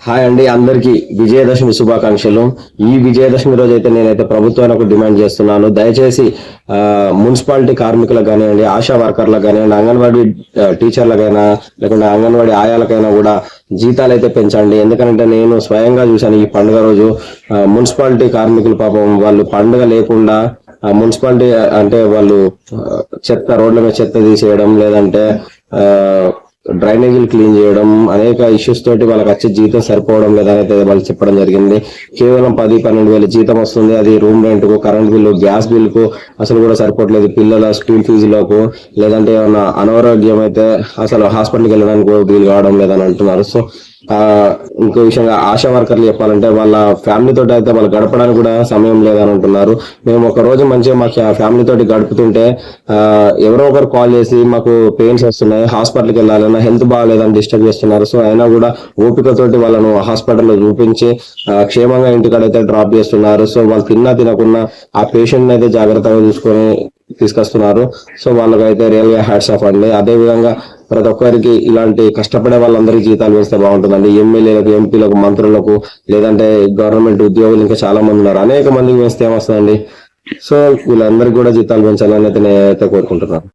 Hi అండి, అందరికి విజయదశమి శుభాకాంక్షలు. ఈ విజయదశమి రోజు అయితే నేనైతే ప్రభుత్వాన్ని ఒక డిమాండ్ చేస్తున్నాను. దయచేసి మున్సిపాలిటీ కార్మికులకు కానివ్వండి, ఆశా వర్కర్లకు కానివ్వండి, అంగన్వాడీ టీచర్లకైనా లేకుంటే అంగన్వాడీ ఆయాలకైనా కూడా జీతాలు అయితే పెంచండి. ఎందుకంటే నేను స్వయంగా చూశాను ఈ పండుగ రోజు మున్సిపాలిటీ కార్మికులు పాపం వాళ్ళు పండుగ లేకుండా మున్సిపాలిటీ అంటే వాళ్ళు చెత్త రోడ్ల మీద చెత్త తీసేయడం, లేదంటే డ్రైనేజీలు క్లీన్ చేయడం, అనేక ఇష్యూస్ తోటి వాళ్ళకి వచ్చే జీతం సరిపోవడం లేదని అయితే వాళ్ళు చెప్పడం జరిగింది. కేవలం 10-12 వేలు జీతం వస్తుంది. అది రూమ్ రెంట్ కు, కరెంట్ బిల్లు, గ్యాస్ బిల్ కు అసలు కూడా సరిపోవట్లేదు. పిల్లల స్కూల్ ఫీజులకు, లేదంటే ఏమన్నా అనారోగ్యం అయితే అసలు హాస్పిటల్కి వెళ్ళడానికి వీలు కావడం లేదని అంటున్నారు. సో ఇంకో విషయంగా ఆశా వర్కర్లు చెప్పాలంటే వాళ్ళ ఫ్యామిలీ తోటి అయితే వాళ్ళు గడపడానికి కూడా సమయం లేదని అంటున్నారు. మేము ఒక రోజు మంచిగా మా ఫ్యామిలీ తోటి గడుపుతుంటే ఎవరో ఒకరు కాల్ చేసి మాకు పెయిన్స్ వస్తున్నాయి, హాస్పిటల్కి వెళ్ళాలన్నా హెల్త్ బాగాలేదని డిస్టర్బ్ చేస్తున్నారు. సో అయినా కూడా ఓపికతోటి వాళ్ళను హాస్పిటల్లో చూపించి క్షేమంగా ఇంటికాడైతే డ్రాప్ చేస్తున్నారు. సో వాళ్ళు తినకున్నా ఆ పేషెంట్ అయితే జాగ్రత్తగా చూసుకొని తీసుకొస్తున్నారు. సో వాళ్ళకైతే రియల్ గా హ్యాట్స్ ఆఫ్ అండి. అదే విధంగా ప్రతి ఒక్కరికి ఇలాంటి కష్టపడే వాళ్ళందరికీ జీతాలు వేస్తే బాగుంటుందండి. ఎమ్మెల్యేలకు, ఎంపీలకు, మంత్రులకు, లేదంటే గవర్నమెంట్ ఉద్యోగులు ఇంకా చాలా మంది ఉన్నారు, అనేక మందికి వేస్తే ఏమొస్తుందండి. సో వీళ్ళందరికీ కూడా జీతాలు పెంచాలని అయితే నేనైతే కోరుకుంటున్నాను.